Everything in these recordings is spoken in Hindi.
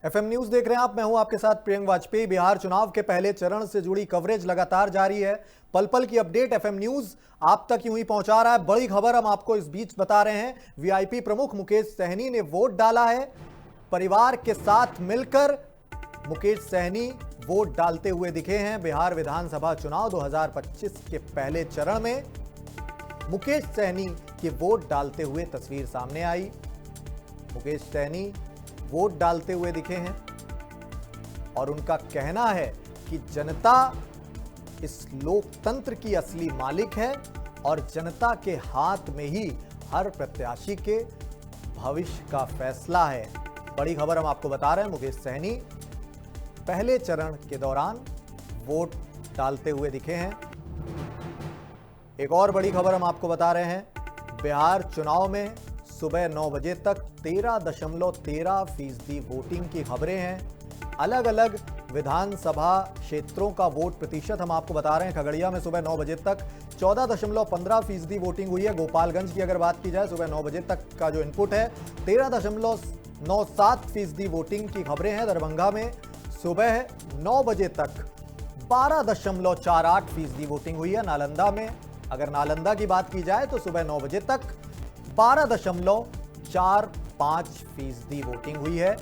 एफएम न्यूज देख रहे हैं आप। मैं हूं आपके साथ प्रियंक वाजपेयी। बिहार चुनाव के पहले चरण से जुड़ी कवरेज लगातार जारी है। पल पल की अपडेट एफएम न्यूज आप तक यूं ही पहुंचा रहा है। बड़ी खबर हम आपको इस बीच बता रहे हैं। वीआईपी प्रमुख मुकेश सहनी ने वोट डाला है। परिवार के साथ मिलकर मुकेश सहनी वोट डालते हुए दिखे हैं। बिहार विधानसभा चुनाव 2025 के पहले चरण में मुकेश सहनी की वोट डालते हुए तस्वीर सामने आई। मुकेश सहनी वोट डालते हुए दिखे हैं और उनका कहना है कि जनता इस लोकतंत्र की असली मालिक है और जनता के हाथ में ही हर प्रत्याशी के भविष्य का फैसला है। बड़ी खबर हम आपको बता रहे हैं। मुकेश सहनी पहले चरण के दौरान वोट डालते हुए दिखे हैं। एक और बड़ी खबर हम आपको बता रहे हैं। बिहार चुनाव में सुबह 9 बजे तक 13.13% वोटिंग की खबरें हैं। अलग अलग विधानसभा क्षेत्रों का वोट प्रतिशत हम आपको बता रहे हैं। खगड़िया में सुबह 9 बजे तक 14.15% वोटिंग हुई है। गोपालगंज की अगर बात की जाए सुबह 9 बजे तक का जो इनपुट है 13.97% वोटिंग की खबरें हैं। दरभंगा में सुबह 9 बजे तक 12.48% वोटिंग हुई है। नालंदा में अगर नालंदा की बात की जाए तो सुबह 9 बजे तक 12.45% वोटिंग हुई है।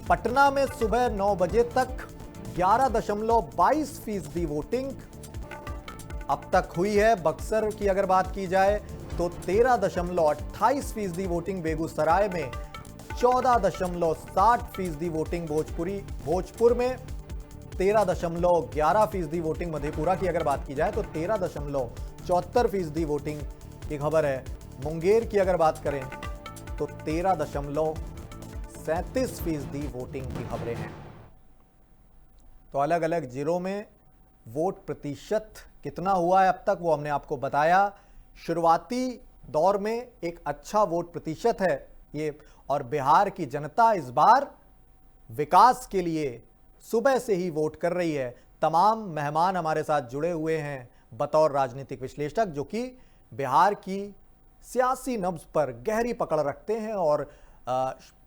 पटना में सुबह 9 बजे तक 11.22% वोटिंग अब तक हुई है। बक्सर की अगर बात की जाए तो 13.28% वोटिंग। बेगूसराय में 14.60% वोटिंग। भोजपुर में 13.11% वोटिंग। मधेपुरा की अगर बात की जाए तो 13.74% वोटिंग की खबर है। मुंगेर की अगर बात करें तो 13.37% वोटिंग की खबरें हैं। तो अलग अलग जिलों में वोट प्रतिशत कितना हुआ है अब तक वो हमने आपको बताया। शुरुआती दौर में एक अच्छा वोट प्रतिशत है ये, और बिहार की जनता इस बार विकास के लिए सुबह से ही वोट कर रही है। तमाम मेहमान हमारे साथ जुड़े हुए हैं बतौर राजनीतिक विश्लेषक, जो कि बिहार की सियासी नब्ज पर गहरी पकड़ रखते हैं और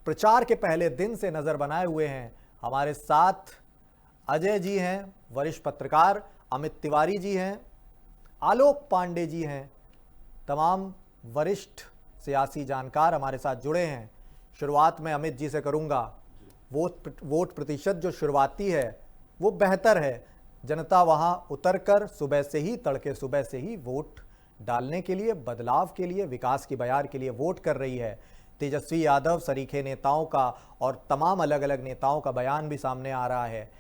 प्रचार के पहले दिन से नजर बनाए हुए हैं। हमारे साथ अजय जी हैं, वरिष्ठ पत्रकार, अमित तिवारी जी हैं, आलोक पांडे जी हैं, तमाम वरिष्ठ सियासी जानकार हमारे साथ जुड़े हैं। शुरुआत में अमित जी से करूंगा। वोट प्रतिशत जो शुरुआती है वो बेहतर है। जनता वहां उतरकर सुबह से ही, तड़के सुबह से ही वोट डालने के लिए, बदलाव के लिए, विकास की बयार के लिए वोट कर रही है। तेजस्वी यादव सरीखे नेताओं का और तमाम अलग अलग नेताओं का बयान भी सामने आ रहा है।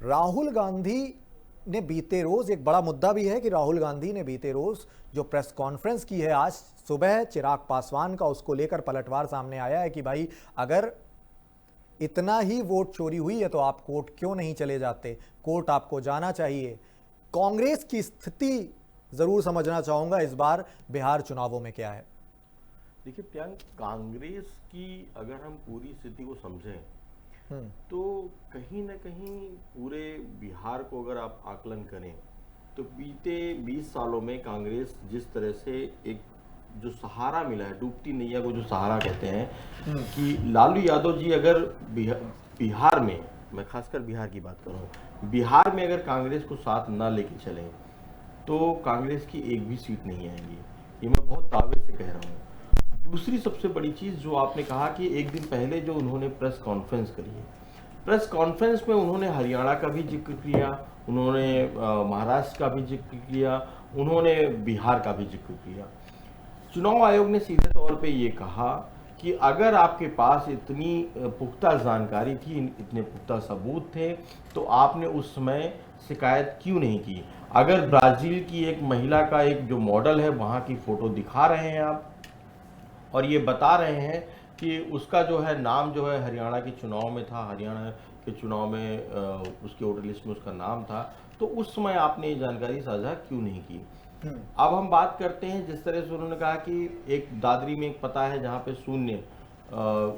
राहुल गांधी ने बीते रोज, एक बड़ा मुद्दा भी है कि राहुल गांधी ने बीते रोज जो प्रेस कॉन्फ्रेंस की है आज सुबह चिराग पासवान का, उसको लेकर पलटवार सामने आया है कि भाई अगर इतना ही वोट चोरी हुई है तो आप कोर्ट क्यों नहीं चले जाते, कोर्ट आपको जाना चाहिए। कांग्रेस की स्थिति जरूर समझना चाहूंगा इस बार बिहार चुनावों में क्या है। देखिए प्रियंक, कांग्रेस की अगर हम पूरी स्थिति को समझें तो कहीं ना कहीं पूरे बिहार को अगर आप आकलन करें तो बीते 20 सालों में कांग्रेस जिस तरह से एक जो सहारा मिला है, डूबती नैया को जो सहारा कहते हैं, कि लालू यादव जी अगर बिहार में, मैं खासकर बिहार की बात कर रहा हूँ, बिहार में अगर कांग्रेस को साथ ना लेके चलें तो कांग्रेस की एक भी सीट नहीं आएगी। ये मैं बहुत दावे से कह रहा हूँ। दूसरी सबसे बड़ी चीज़ जो आपने कहा कि एक दिन पहले जो उन्होंने प्रेस कॉन्फ्रेंस करी है, प्रेस कॉन्फ्रेंस में उन्होंने हरियाणा का भी जिक्र किया, उन्होंने महाराष्ट्र का भी जिक्र किया, उन्होंने बिहार का भी जिक्र किया। चुनाव आयोग ने सीधे तौर पे ये कहा कि अगर आपके पास इतनी पुख्ता जानकारी थी, इतने पुख्ता सबूत थे, तो आपने उस समय शिकायत क्यों नहीं की। अगर ब्राज़ील की एक महिला का एक जो मॉडल है वहाँ की फ़ोटो दिखा रहे हैं आप और ये बता रहे हैं कि उसका जो है नाम जो है हरियाणा के चुनाव में था, हरियाणा के चुनाव में उसके वोटर लिस्ट में उसका नाम था, तो उस समय आपने ये जानकारी साझा क्यों नहीं की। अब हम बात करते हैं जिस तरह से उन्होंने कहा कि एक दादरी में एक पता है जहाँ पे शून्य,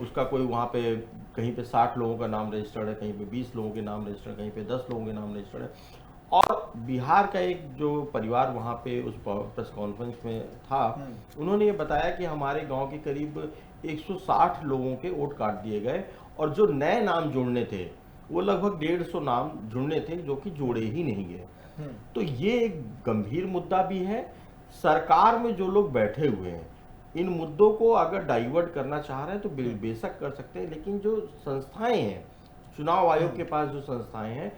उसका कोई वहाँ पे कहीं पे 60 लोगों का नाम रजिस्टर्ड है, कहीं पे 20 लोगों के नाम रजिस्टर्ड है, कहीं पे 10 लोगों के नाम रजिस्टर्ड है। और बिहार का एक जो परिवार वहाँ पे उस प्रेस कॉन्फ्रेंस में था, उन्होंने ये बताया कि हमारे गांव के करीब 160 लोगों के वोट काट दिए गए और जो नए नाम जुड़ने थे वो लगभग 150 नाम जुड़ने थे जो कि जोड़े ही नहीं गए। तो ये एक गंभीर मुद्दा भी है। सरकार में जो लोग बैठे हुए हैं इन मुद्दों को अगर डाइवर्ट करना चाह रहे हैं तो बेशक कर सकते हैं, लेकिन जो संस्थाएं हैं, चुनाव आयोग के पास जो संस्थाएं हैं,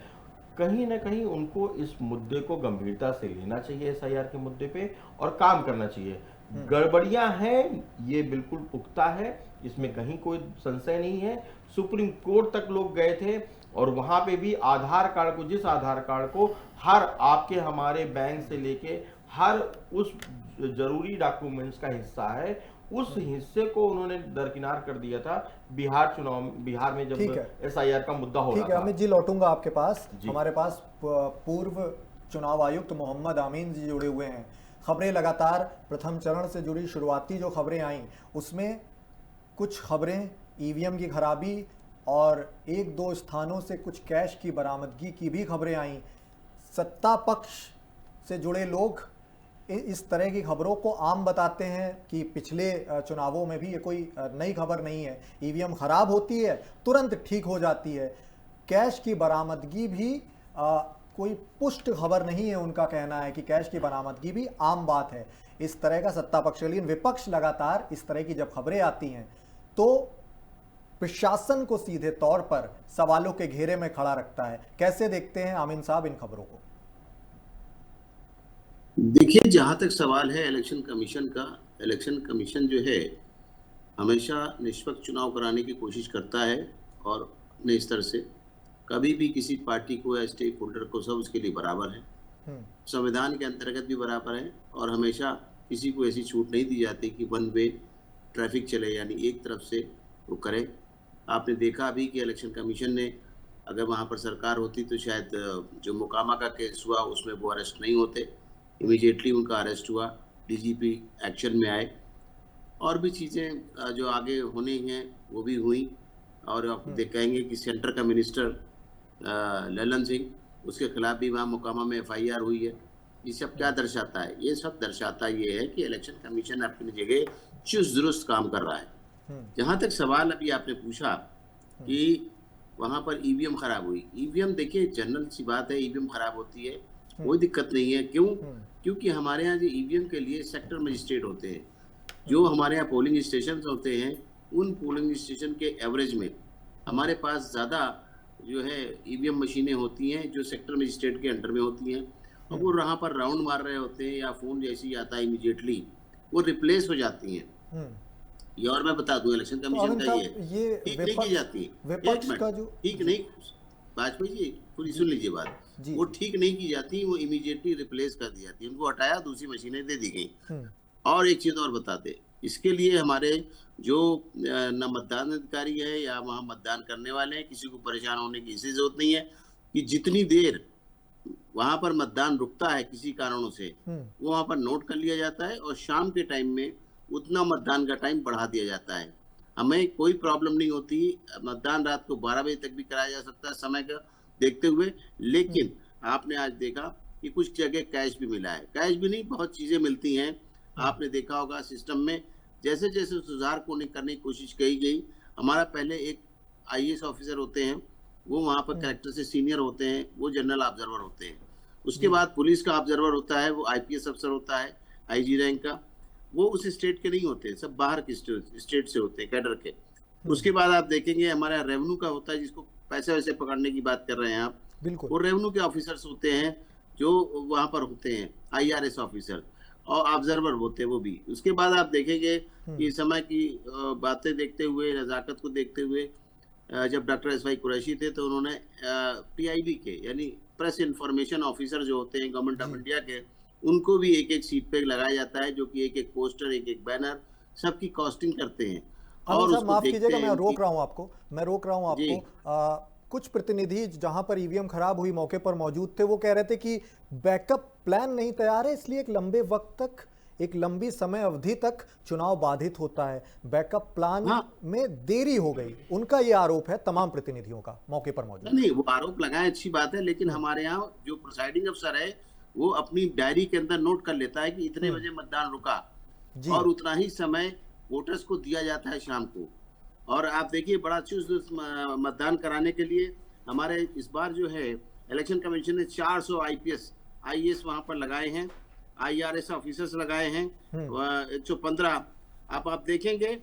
कहीं ना कहीं उनको इस मुद्दे को गंभीरता से लेना चाहिए, एसआईआर के मुद्दे पे, और काम करना चाहिए। गड़बड़ियां हैं ये बिल्कुल पुख्ता है, इसमें कहीं कोई संशय नहीं है। सुप्रीम कोर्ट तक लोग गए थे और वहां पे भी आधार कार्ड को, जिस आधार कार्ड को हर आपके हमारे बैंक से लेके हर उस जरूरी डॉक्यूमेंट्स का हिस्सा है, उस हिस्से को उन्होंने दरकिनार कर दिया था बिहार में जब एसआईआर का मुद्दा हो रहा था। ठीक है अमित जी, लौटूंगा आपके पास। हमारे पास पूर्व चुनाव आयुक्त मोहम्मद आमीन जी जुड़े हुए हैं। खबरें लगातार प्रथम चरण से जुड़ी शुरुआती जो खबरें आई उसमें कुछ खबरें ईवीएम की खराबी और एक दो स्थानों से कुछ कैश की बरामदगी की भी खबरें आई। सत्ता पक्ष से जुड़े लोग इस तरह की खबरों को आम बताते हैं कि पिछले चुनावों में भी ये कोई नई खबर नहीं है। ईवीएम खराब होती है तुरंत ठीक हो जाती है। कैश की बरामदगी भी कोई पुष्ट खबर नहीं है। उनका कहना है कि कैश की बरामदगी भी आम बात है। इस तरह का सत्ता पक्ष, लेकिन विपक्ष लगातार इस तरह की जब खबरें आती हैं तो प्रशासन को सीधे तौर पर सवालों के घेरे में खड़ा रखता है। कैसे देखते हैं आमीन साहब इन खबरों को? देखिए, जहां तक सवाल है इलेक्शन कमीशन का, इलेक्शन कमीशन जो है हमेशा निष्पक्ष चुनाव कराने की कोशिश करता है और अपने स्तर से कभी भी किसी पार्टी को या स्टेक होल्डर को सब उसके लिए बराबर है, संविधान के अंतर्गत भी बराबर है और हमेशा किसी को ऐसी छूट नहीं दी जाती कि वन वे ट्रैफिक चले, यानी एक तरफ से वो करे। आपने देखा अभी कि इलेक्शन कमीशन ने, अगर वहाँ पर सरकार होती तो शायद जो मोकामा का केस हुआ उसमें वो अरेस्ट नहीं होते, इमीडिएटली उनका अरेस्ट हुआ, डीजीपी एक्शन में आए और भी चीज़ें जो आगे होनी हैं वो भी हुई। और आप कहेंगे कि सेंटर का मिनिस्टर ललन सिंह, उसके खिलाफ भी वहाँ मोकामा में एफआईआर हुई है। ये सब क्या दर्शाता है? ये सब दर्शाता ये है कि इलेक्शन कमीशन अपनी जगह चुस्त दुरुस्त काम कर रहा है। जहाँ तक सवाल अभी आपने पूछा कि वहाँ पर ईवीएम खराब हुई, ईवीएम देखिए जनरल सी बात है, ईवीएम खराब होती है, कोई दिक्कत नहीं है। क्यों? क्योंकि हमारे यहाँ जो ईवीएम के लिए सेक्टर मजिस्ट्रेट होते हैं, जो हमारे यहाँ पोलिंग स्टेशन होते हैं, उन पोलिंग स्टेशन के एवरेज में हमारे पास ज़्यादा जो है ईवीएम मशीनें होती हैं जो सेक्टर मजिस्ट्रेट के अंडर में होती हैं और वो वहाँ पर राउंड मार रहे होते हैं या फ़ोन जैसे ही आता है इमीडिएटली वो रिप्लेस हो जाती हैं। ये और मैं बता दूं, इलेक्शन कमीशन का ये ठीक नहीं की जाती है। ठीक नहीं, वाजपेयी जी पूरी सुन लीजिए बात, वो ठीक नहीं की जाती, वो इमीडिएटली रिप्लेस कर दी जाती है, उनको हटाया, दूसरी मशीनें दे दी गई। और एक चीज और बताते, इसके लिए हमारे जो न मतदान अधिकारी है या वहाँ मतदान करने वाले हैं, किसी को परेशान होने की इसी जरूरत नहीं है कि जितनी देर वहाँ पर मतदान रुकता है किसी कारणों से वो वहाँ पर नोट कर लिया जाता है और शाम के टाइम में उतना मतदान का टाइम बढ़ा दिया जाता है। हमें कोई प्रॉब्लम नहीं होती, मतदान रात को 12 बजे तक भी कराया जा सकता है समय का देखते हुए। लेकिन आपने आज देखा कि कुछ जगह कैश भी मिला है, कैश भी नहीं, बहुत चीजें मिलती हैं। आपने देखा होगा सिस्टम में जैसे जैसे सुधार को करने की कोशिश की गई। हमारा पहले एक आईएएस ऑफिसर होते हैं, वो वहाँ पर कलेक्टर से सीनियर होते हैं, वो जनरल ऑब्जर्वर होते हैं। उसके बाद पुलिस का ऑब्जर्वर होता है, वो आईपीएस अफसर होता है, आईजी रैंक का, वो उस स्टेट के नहीं होते, सब बाहर के स्टेट से होते हैं, कैडर के। उसके बाद आप देखेंगे हमारा रेवेन्यू का होता है, जिसको पैसे वैसे पकड़ने की बात कर रहे हैं आप, वो रेवेन्यू के ऑफिसर्स होते हैं जो वहाँ पर होते हैं, आईआरएस ऑफिसर, और ऑब्जर्वर होते हैं वो भी। उसके बाद आप देखेंगे कि समय की बातें देखते हुए, नजाकत को देखते हुए, जब डॉक्टर एस वाई कुरैशी थे तो उन्होंने पीआईबी के यानी प्रेस इंफॉर्मेशन ऑफिसर जो होते हैं गवर्नमेंट ऑफ इंडिया के, उनको भी एक एक सीट पे लगाया जाता है, जो कि एक एक पोस्टर, एक एक बैनर, सबकी कॉस्टिंग करते हैं। और माफ कीजिएगा, मैं रोक रहा हूँ आपको। कुछ प्रतिनिधि जहां पर ईवीएम खराब हुई मौके पर मौजूद थे, वो कह रहे थे कि बैकअप प्लान नहीं तैयार है, इसलिए एक लंबे वक्त तक, एक लंबी समय अवधि तक चुनाव बाधित होता है, बैकअप प्लान में देरी हो गई। उनका ये आरोप है तमाम प्रतिनिधियों का मौके पर मौजूद। नहीं, वो आरोप लगाए, अच्छी बात है, लेकिन हमारे यहाँ जो प्रिसाइडिंग अफसर है वो अपनी डायरी के अंदर नोट कर लेता है कि इतने बजे मतदान रुका और उतना ही समय वोटर्स को दिया जाता है शाम को। और आप देखिए बड़ा चुस्त मतदान कराने के लिए हमारे इस बार जो है इलेक्शन कमीशन ने 400 IAS वहां पर लगाए हैं, IRS ऑफिसर्स लगाए हैं 115। अब आप देखेंगे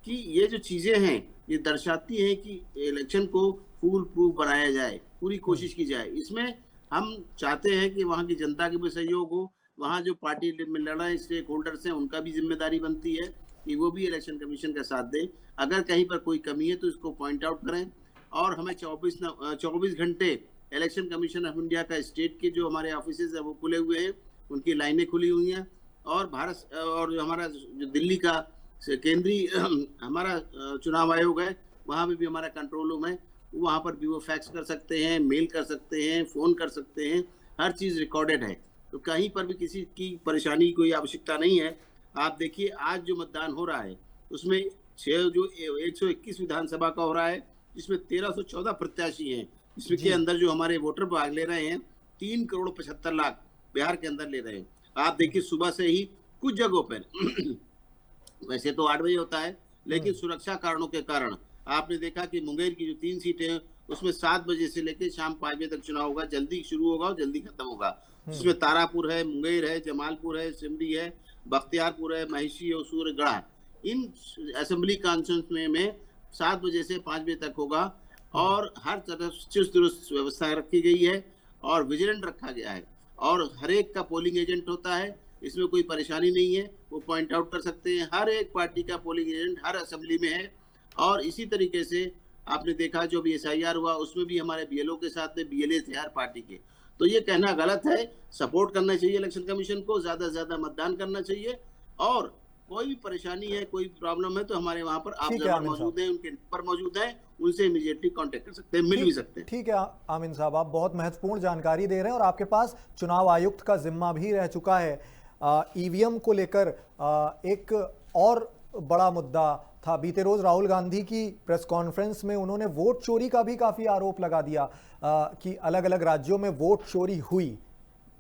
कि ये जो चीजें हैं ये दर्शाती हैं कि इलेक्शन को फूल प्रूफ बनाया जाए, पूरी कोशिश की जाए। इसमें हम चाहते हैं कि वहाँ की जनता के भी सहयोग हो, वहाँ जो पार्टी में लड़ रहे स्टेक होल्डर्स हैं उनका भी जिम्मेदारी बनती है कि वो भी इलेक्शन कमीशन का साथ दें। अगर कहीं पर कोई कमी है तो इसको पॉइंट आउट करें। और हमें 24 घंटे इलेक्शन कमीशन ऑफ इंडिया का स्टेट के जो हमारे ऑफिस है वो खुले हुए हैं, उनकी लाइनें खुली हुई हैं। और भारत और जो हमारा जो दिल्ली का केंद्रीय हमारा चुनाव आयोग है वहाँ भी हमारा कंट्रोल रूम है, वहाँ पर भी वो फैक्स कर सकते हैं, मेल कर सकते हैं, फ़ोन कर सकते हैं, हर चीज़ रिकॉर्डेड है। तो कहीं पर भी किसी की परेशानी की कोई आवश्यकता नहीं है। आप देखिए आज जो मतदान हो रहा है उसमें 121 विधानसभा का हो रहा है, जिसमें 1314 प्रत्याशी हैं, जिसके अंदर जो हमारे वोटर भाग ले रहे हैं 3 करोड़ 75 लाख बिहार के अंदर ले रहे हैं। आप देखिए सुबह से ही कुछ जगहों पर वैसे तो 8 बजे होता है, लेकिन सुरक्षा कारणों के कारण आपने देखा कि मुंगेर की जो 3 सीटें हैं उसमें 7 बजे से लेकर शाम 5 बजे तक चुनाव होगा, जल्दी शुरू होगा और जल्दी खत्म होगा। जिसमें तारापुर है, मुंगेर है, जमालपुर है, सिमरी है, बख्तियारपुर है, महिषी है, सूर्यगढ़। इन असेंबली कॉन्स्टिट्यूंसी में 7 बजे से 5 बजे तक होगा और हर तरफ चुस्त दुरुस्त व्यवस्था रखी गई है और विजिलेंट रखा गया है और हर एक का पोलिंग एजेंट होता है। इसमें कोई परेशानी नहीं है, वो पॉइंट आउट कर सकते हैं। हर एक पार्टी का पोलिंग एजेंट हर असेंबली में है। और इसी तरीके से आपने देखा जो भी SIR हुआ उसमें भी हमारे BLO के साथ में BLA थे हर पार्टी के। तो ये कहना गलत है, सपोर्ट करना चाहिए इलेक्शन कमीशन को, ज्यादा से ज्यादा मतदान करना चाहिए। और कोई भी परेशानी है, कोई प्रॉब्लम है तो हमारे वहाँ पर ऑब्जर्वर मौजूद है, उनके नंबर मौजूद है, उनसे इमीडिएटली कांटेक्ट कर सकते हैं, मिल भी सकते हैं। ठीक है आमिन साहब, आप बहुत महत्वपूर्ण जानकारी दे रहे हैं और आपके पास चुनाव आयुक्त का जिम्मा भी रह चुका है। EVM को लेकर एक और बड़ा मुद्दा था। बीते रोज राहुल गांधी की प्रेस कॉन्फ्रेंस में उन्होंने वोट चोरी का भी काफी आरोप लगा दिया कि अलग अलग राज्यों में वोट चोरी हुई।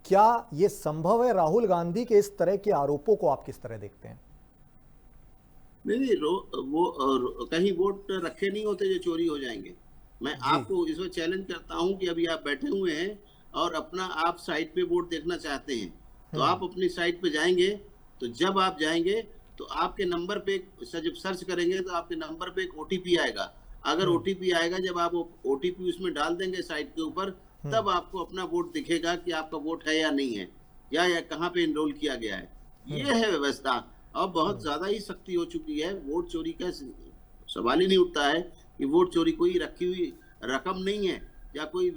क्या ये संभव है? राहुल गांधी के इस तरह के आरोपों को आप किस तरह देखते हैं? नहीं, वो कहीं वोट रखे नहीं होते जो चोरी हो जाएंगे। मैं आपको इसमें चैलेंज करता हूं कि अभी आप बैठे हुए हैं और अपना आप साइट पे वोट देखना चाहते हैं तो आप अपनी साइट पे जाएंगे, तो जब आप जाएंगे तो आपके नंबर पे जब सर्च करेंगे तो आपके नंबर पे एक OTP आएगा। अगर OTP आएगा, जब आप OTP उसमें डाल देंगे साइट के ऊपर, तब आपको अपना वोट दिखेगा कि आपका वोट है या नहीं है, या कहाँ पे इनरोल किया गया है। ये है व्यवस्था। अब बहुत ज्यादा ही सख्ती हो चुकी है। वोट चोरी का सवाल ही नहीं उठता है कि वोट चोरी कोई रखी हुई रकम नहीं है या कोई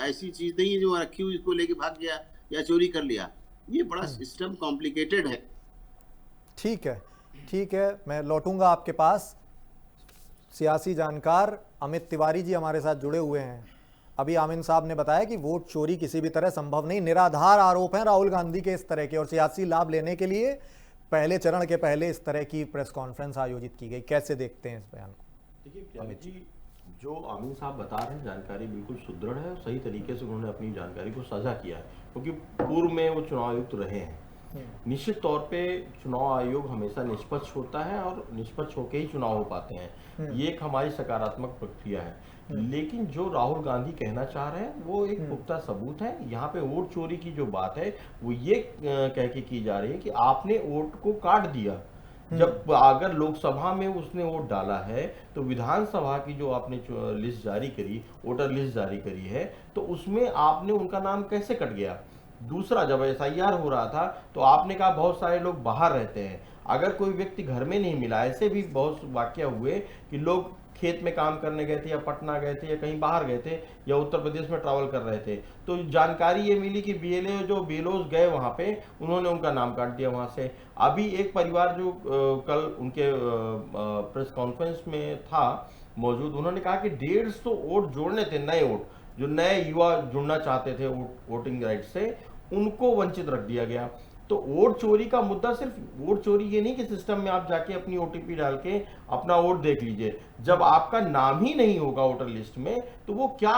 ऐसी चीज नहीं है जो रखी हुई इसको लेके भाग गया या चोरी कर लिया। ये बड़ा सिस्टम कॉम्प्लिकेटेड है। ठीक है, ठीक है, मैं लौटूंगा आपके पास। सियासी जानकार अमित तिवारी जी हमारे साथ जुड़े हुए हैं। अभी आमिन साहब ने बताया कि वोट चोरी किसी भी तरह संभव नहीं, निराधार आरोप हैं राहुल गांधी के इस तरह के, और सियासी लाभ लेने के लिए पहले चरण के पहले इस तरह की प्रेस कॉन्फ्रेंस आयोजित की गई। कैसे देखते हैं इस बयान को? देखिए अमित जी, जो आमिन साहब बता रहे हैं जानकारी बिल्कुल सुदृढ़ है और सही तरीके से उन्होंने अपनी जानकारी को साझा किया है, क्योंकि पूर्व में वो चुनाव आयुक्त रहे हैं। निश्चित तौर पे चुनाव आयोग हमेशा निष्पक्ष होता है और निष्पक्ष होकर ही चुनाव हो पाते हैं। ये एक हमारी सकारात्मक प्रक्रिया है। लेकिन जो राहुल गांधी कहना चाह रहे हैं वो एक पुख्ता सबूत है। यहाँ पे वोट चोरी की जो बात है वो ये कह के की जा रही है कि आपने वोट को काट दिया। जब अगर लोकसभा में उसने वोट डाला है तो विधानसभा की जो आपने लिस्ट जारी करी, वोटर लिस्ट जारी करी है, तो उसमें आपने उनका नाम कैसे कट गया? दूसरा, जब SIR हो रहा था तो आपने कहा बहुत सारे लोग बाहर रहते हैं, अगर कोई व्यक्ति घर में नहीं मिला, ऐसे भी बहुत वाकया हुए कि लोग खेत में काम करने गए थे या पटना गए थे या कहीं बाहर गए थे या उत्तर प्रदेश में ट्रैवल कर रहे थे, तो जानकारी ये मिली कि BLOs गए वहां पे, उन्होंने उनका नाम काट दिया वहां से। अभी एक परिवार जो कल उनके प्रेस कॉन्फ्रेंस में था मौजूद, उन्होंने कहा कि 150 वोट जोड़ने थे, नए वोट, जो नए युवा जुड़ना चाहते थे वोटिंग राइट से, उनको वंचित रख दिया गया। तो वोट चोरी का मुद्दा सिर्फ वोट चोरी ये नहीं कि सिस्टम में आप जाके अपनी OTP डाल के अपना वोट देख लीजिए, जब आपका नाम ही नहीं होगा वोटर लिस्ट में तो वो क्या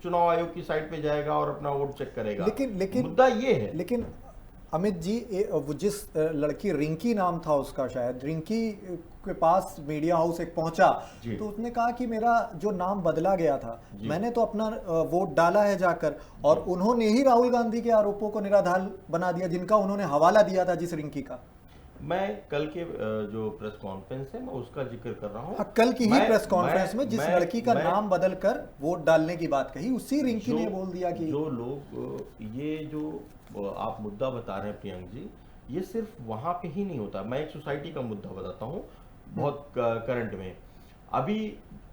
चुनाव आयोग की साइट पे जाएगा और अपना वोट चेक करेगा? लेकिन मुद्दा ये है। लेकिन अमित जी, वो जिस लड़की रिंकी नाम था उसका, शायद रिंकी के पास मीडिया हाउस एक पहुंचा तो उसने कहा कि मेरा जो नाम बदला गया था, मैंने तो अपना वोट डाला है जाकर, और उन्होंने ही राहुल गांधी के आरोपों को निराधार बना दिया जिनका उन्होंने हवाला दिया था, जिस रिंकी का। मैं कल के जो प्रेस कॉन्फ्रेंस है मैं उसका जिक्र कर रहा हूँ। कल की ही प्रेस कॉन्फ्रेंस में जिस लड़की का नाम बदलकर वोट डालने की बात कही, उसी रिंकी ने बोल दिया कि जो लोग ये जो आप मुद्दा बता रहे हैं प्रियंक जी, ये सिर्फ वहां पे ही नहीं होता। मैं एक सोसाइटी का मुद्दा बताता हूँ बहुत करंट में। अभी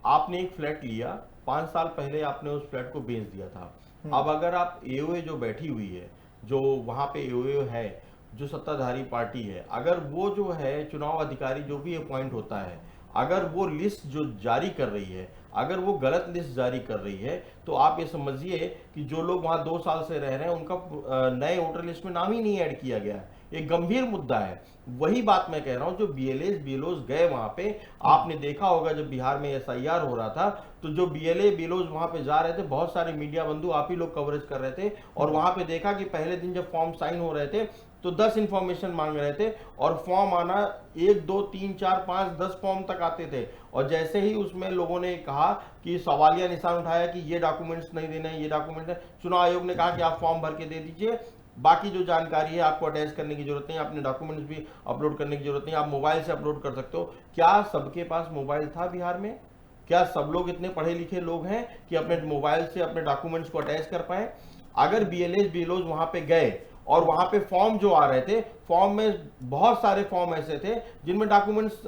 आपने एक फ्लैट लिया, 5 साल पहले आपने उस फ्लैट को बेच दिया था। अब अगर आप एओए जो बैठी हुई है, जो वहां पे एओए है, जो सत्ताधारी पार्टी है, अगर वो जो है चुनाव अधिकारी जो भी अपॉइंट होता है, अगर वो लिस्ट जो जारी कर रही है, अगर वो गलत लिस्ट जारी कर रही है, तो आप ये समझिए कि जो लोग वहां 2 साल से रह रहे हैं उनका नए वोटर लिस्ट में नाम ही नहीं ऐड किया गया है। एक गंभीर मुद्दा है। वही बात मैं कह रहा हूं, जो बीएलओज गए वहां पे, आपने देखा होगा जब बिहार में एसआईआर हो रहा था तो जो बीएलओज वहां पे जा रहे थे, बहुत सारे मीडिया बंधु आप ही लोग कवरेज कर रहे थे, और वहां पे देखा कि पहले दिन जब फॉर्म साइन हो रहे थे तो 10 इंफॉर्मेशन मांग रहे थे, और फॉर्म आना 1 2 3 4 5 10 फॉर्म तक आते थे। और जैसे ही उसमें लोगों ने कहा कि सवालिया निशान उठाया कि ये डॉक्यूमेंट्स नहीं देने, ये डॉक्यूमेंट, चुनाव आयोग ने कहा कि आप फॉर्म भर के दे दीजिए, बाकी जो जानकारी है आपको अटैच करने की जरूरत नहीं, अपने डॉक्यूमेंट्स भी अपलोड करने की जरूरत नहीं, आप मोबाइल से अपलोड कर सकते हो। क्या सबके पास मोबाइल था बिहार में? क्या सब लोग इतने पढ़े लिखे लोग हैं कि अपने मोबाइल से अपने डॉक्यूमेंट्स को अटैच कर पाए? अगर बीएलओज वहां पे गए और वहां पे फॉर्म जो आ रहे थे, फॉर्म में बहुत सारे फॉर्म ऐसे थे जिनमें डॉक्यूमेंट्स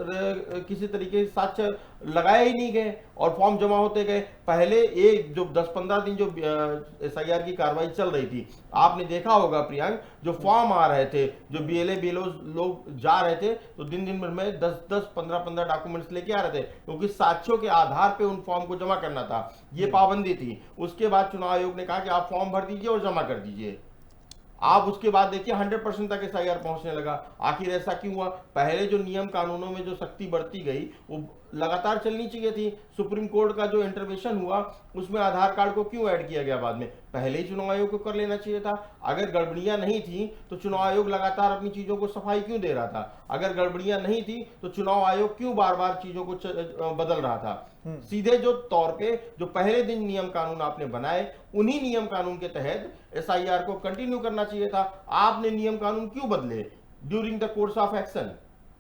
किसी तरीके से साक्ष्य लगाए ही नहीं गए और फॉर्म जमा होते गए। पहले एक जो 10-15 दिन जो एसआईआर की कार्रवाई चल रही थी, आपने देखा होगा प्रियंक, जो फॉर्म आ रहे थे, जो बीएलओ लोग जा रहे थे, तो दिन दिन भर में 10-10 15-15 डॉक्यूमेंट्स लेके आ रहे थे, क्योंकि साक्ष्यों के आधार पे उन फॉर्म को जमा करना था, ये पाबंदी थी। उसके बाद चुनाव आयोग ने कहा कि आप फॉर्म भर दीजिए और जमा कर दीजिए। आप उसके बाद देखिए 100% तक एसआईआर पहुंचने लगा। आखिर ऐसा क्यों हुआ? पहले जो नियम कानूनों में जो सख्ती बढ़ती गई वो लगातार चलनी चाहिए थी। सुप्रीम कोर्ट का जो इंटरवेंशन हुआ उसमें आधार कार्ड को क्यों ऐड किया गया बाद में? पहले ही चुनाव आयोग को कर लेना चाहिए था। अगर गड़बड़ियां नहीं थी तो चुनाव आयोग लगातार अपनी चीजों को सफाई क्यों दे रहा था? अगर गड़बड़ियां नहीं थी तो चुनाव आयोग क्यों बार बार चीजों को बदल रहा था? सीधे जो तौर पे जो पहले दिन नियम कानून आपने बनाए, उन्हीं नियम कानून के तहत एसआईआर को कंटिन्यू करना चाहिए था। आपने नियम कानून क्यों बदले during the course of action?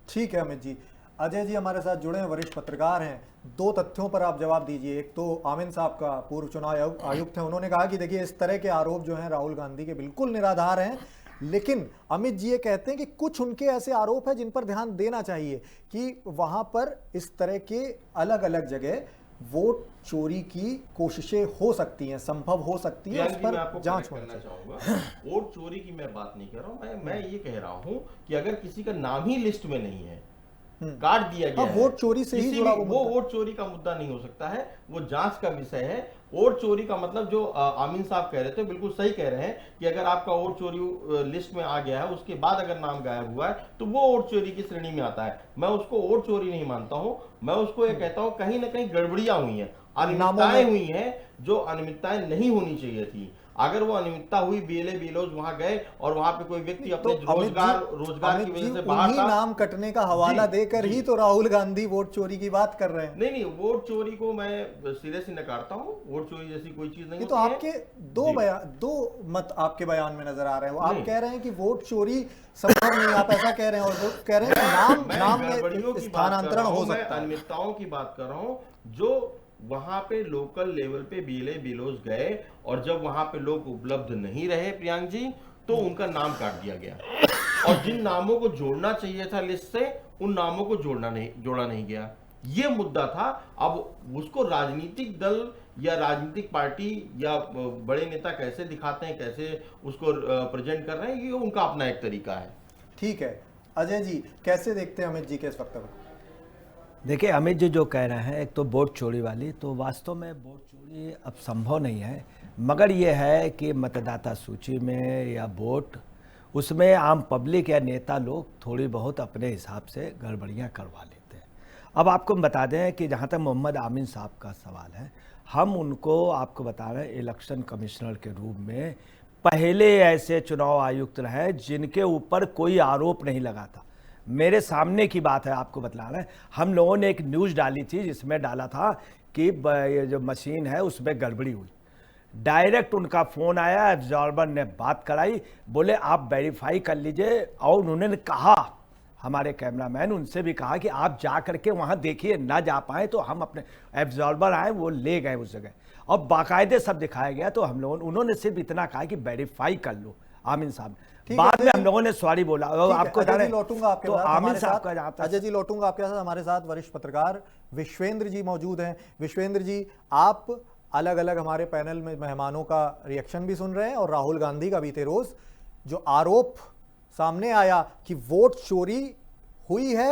ठीक है अमित जी। अजय जी हमारे साथ जुड़े हैं, वरिष्ठ पत्रकार हैं। 2 तथ्यों पर आप जवाब दीजिए। एक तो आमिन साहब का, पूर्व चुनाव आयुक्त हैं, उन्होंने कहा कि देखिए इस तरह के आरोप जो हैं राहुल गांधी के बिल्कुल निराधार हैं, लेकिन अमित जी ये कहते हैं कि कुछ उनके ऐसे आरोप हैं जिन पर ध्यान देना चाहिए कि वहां पर इस तरह के अलग अलग जगह वोट चोरी की कोशिशें हो सकती हैं, संभव हो सकती है, उस पर जांच करना चाहूंगा। वोट चोरी की मैं बात नहीं कर रहा हूं, मैं ये कह रहा हूं कि अगर किसी का नाम ही लिस्ट में नहीं है, काट दिया गया है, वोट चोरी से ही जुड़ा वो वोट चोरी का मुद्दा नहीं हो सकता है, वो जांच का विषय है। वोट चोरी का मतलब जो आमीन साहब कह रहे थे, बिल्कुल सही कह रहे हैं कि अगर आपका वोट चोरी लिस्ट में आ गया है, उसके बाद अगर नाम गायब हुआ है तो वो वोट चोरी की श्रेणी में आता है। मैं उसको वोट चोरी नहीं मानता हूं, मैं उसको ये कहता हूं कहीं ना कहीं गड़बड़ियां हुई हैं, अनियमितताएं हुई हैं, जो अनियमितताएं नहीं होनी चाहिए थी। अगर वो अनियमितता हुई, बीएलओज वहां गए और वहां पे कोई व्यक्ति अपने रोजगार की वजह से बाहर था, नाम कटने का हवाला देकर ही तो राहुल गांधी वोट चोरी की बात कर रहे हैं। नहीं, वोट चोरी को मैं सिरे से नकारता हूं। वोट चोरी जैसी कोई चीज नहीं। तो आपके दो मत आपके बयान में नजर आ रहे हैं। आप कह रहे हैं कि वोट चोरी संभव नहीं, आप ऐसा कह रहे हैं, और वो कह रहे हैं कि नाम में स्थानांतरण हो सकता है। अनियमितताओं की बात कर रहा हूं, जो वहां पे लोकल लेवल पे बीएलओज गए और जब वहां पे लोग उपलब्ध नहीं रहे प्रियंक जी, तो उनका नाम काट दिया गया, और जिन नामों को जोड़ना चाहिए था लिस्ट से, उन नामों को जोड़ा नहीं गया। ये मुद्दा था। अब उसको राजनीतिक दल या राजनीतिक पार्टी या बड़े नेता कैसे दिखाते हैं, कैसे उसको प्रेजेंट कर रहे हैं, ये उनका अपना एक तरीका है। ठीक है अजय जी, कैसे देखते हैं अमित जी के इस वक्तव्य? देखिए अमित जी जो कह रहे हैं, एक तो वोट चोरी वाली, तो वास्तव में वोट चोरी अब संभव नहीं है, मगर ये है कि मतदाता सूची में या वोट, उसमें आम पब्लिक या नेता लोग थोड़ी बहुत अपने हिसाब से गड़बड़ियाँ करवा लेते हैं। अब आपको बता दें कि जहाँ तक मोहम्मद आमिन साहब का सवाल है, हम उनको आपको बता रहे हैं इलेक्शन कमिश्नर के रूप में पहले ऐसे चुनाव आयुक्त रहे जिनके ऊपर कोई आरोप नहीं लगा था। मेरे सामने की बात है, आपको बतला रहे हैं। हम लोगों ने एक न्यूज़ डाली थी जिसमें डाला था कि ये जो मशीन है उसमें गड़बड़ी हुई। डायरेक्ट उनका फ़ोन आया, एब्जॉर्बर ने बात कराई, बोले आप वेरीफाई कर लीजिए। और उन्होंने कहा, हमारे कैमरामैन उनसे भी कहा कि आप जा करके वहाँ देखिए, ना जा पाए तो हम अपने एब्जॉर्बर आए, वो ले गए उस जगह और बाकायदे सब दिखाया गया। तो हम लोगों उन्होंने सिर्फ इतना कहा कि वेरीफाई कर लो आमिन साहब। बाद में हम लोगों ने सॉरी बोला। आपको लौटूंगा आपके तो साथ, आमिन साहब का जहाँ तक अजय जी लौटूंगा आपके साथ। हमारे साथ वरिष्ठ पत्रकार विश्वेंद्र जी मौजूद हैं। विश्वेंद्र जी, आप अलग अलग हमारे पैनल में मेहमानों का रिएक्शन भी सुन रहे हैं और राहुल गांधी का बीते रोज जो आरोप सामने आया कि वोट चोरी हुई है,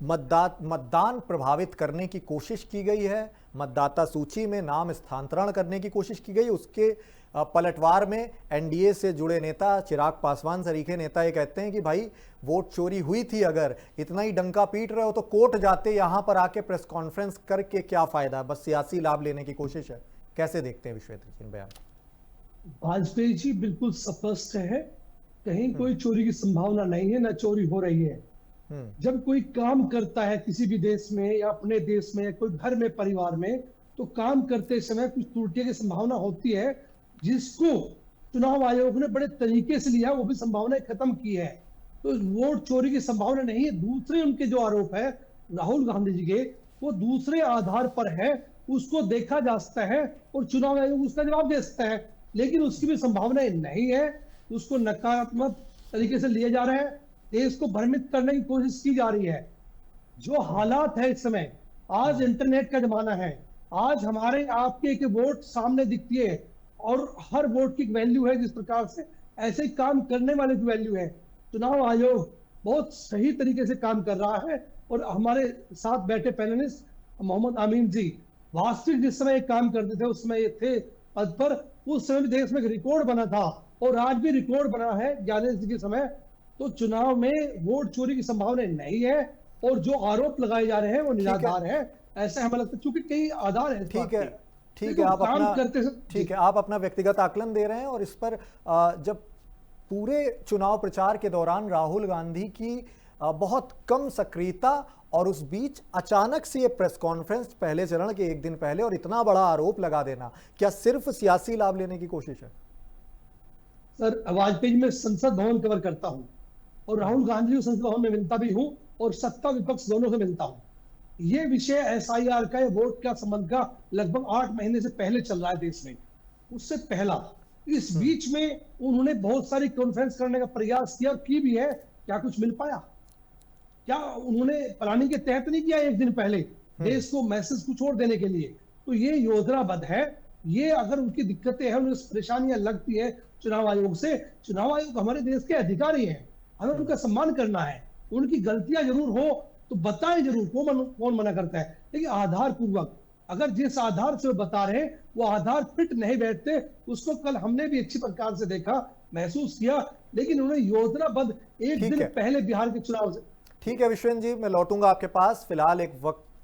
मतदान प्रभावित करने की कोशिश की गई है, मतदाता सूची में नाम स्थानांतरण करने की कोशिश की गई, उसके पलटवार में एनडीए से जुड़े नेता चिराग पासवान सरीखे नेता ये कहते हैं कि भाई वोट चोरी हुई थी, अगर इतना ही डंका पीट रहे हो तो कोर्ट जाते, यहां पर आके प्रेस कॉन्फ्रेंस करके क्या फायदा, बस सियासी लाभ लेने की कोशिश है। कैसे देखते हैं विश्वेंद्र जी बयान? वाजपेयी जी बिल्कुल स्पष्ट है, कहीं कोई चोरी की संभावना नहीं है, ना चोरी हो रही है। जब कोई काम करता है किसी भी देश में या अपने देश में या कोई घर में परिवार में, तो काम करते समय कुछ त्रुटियों की संभावना होती है, जिसको चुनाव आयोग ने बड़े तरीके से लिया, वो भी संभावनाएं खत्म की है। तो वोट चोरी की संभावना नहीं है। दूसरे उनके जो आरोप है राहुल गांधी जी के, वो दूसरे आधार पर है, उसको देखा जा सकता है और चुनाव आयोग उसका जवाब दे सकता है, लेकिन उसकी भी संभावनाएं नहीं है। उसको नकारात्मक तरीके से लिया जा रहा है, देश को भ्रमित करने की कोशिश की जा रही है। जो हालात है इस समय, आज इंटरनेट का जमाना है, आज हमारे आपके एक वोट सामने दिखती है और हर वोट की वैल्यू है। जिस प्रकार से ऐसे काम करने वाले की वैल्यू है। चुनाव आयोग बहुत सही तरीके से काम कर रहा है और हमारे साथ बैठे पैनलिस्ट मोहम्मद अमीन जी वास्तविक जिस समय काम करते थे उस समय ये थे पद पर, उस समय भी देश में एक रिकॉर्ड बना था और आज भी रिकॉर्ड बना है ज्ञानेश जी के समय। तो चुनाव में वोट चोरी की संभावना नहीं है और जो आरोप लगाए जा रहे हैं वो निराधार है, ऐसा हमें लगता है, क्योंकि कई आधार है। ठीक है, ठीक है, आप अपना व्यक्तिगत आकलन दे रहे हैं और इस पर जब पूरे चुनाव प्रचार के दौरान राहुल गांधी की बहुत कम सक्रियता और उस बीच अचानक से ये प्रेस कॉन्फ्रेंस पहले चरण के एक दिन पहले और इतना बड़ा आरोप लगा देना, क्या सिर्फ सियासी लाभ लेने की कोशिश है? सर, वाजपेयी में संसद भवन कवर करता हूं और राहुल गांधी को संसद भवन में मिलता भी हूं और सत्ता विपक्ष दोनों से मिलता हूं। ये विषय एसआईआर का, वोट का संबंध का लगभग 8 महीने से पहले चल रहा है देश में, उससे पहला। इस बीच में उन्होंने बहुत सारी कॉन्फ्रेंस करने का प्रयास किया, की भी है। क्या कुछ मिल पाया? क्या उन्होंने प्लानिंग के तहत नहीं किया एक दिन पहले देश को मैसेज कुछ और देने के लिए? तो ये योजनाबद्ध है। ये अगर उनकी दिक्कतें हैं, उन्हें परेशानियां लगती है चुनाव आयोग से, चुनाव आयोग हमारे देश के अधिकारी हैं, हमें उनका सम्मान करना है। उनकी गलतियां जरूर हो तो बताएं जरूर, कौन मना करता है, लेकिन आधार पूर्वक। अगर जिस आधार से वो बता रहे हैं वो आधार फिट नहीं बैठते, उसको कल हमने भी अच्छी प्रकार से देखा, महसूस किया, लेकिन उन्होंने योजनाबद्ध एक दिन पहले बिहार के चुनाव से। ठीक है विश्वेंद्र जी, मैं लौटूंगा आपके पास। फिलहाल एक वक्त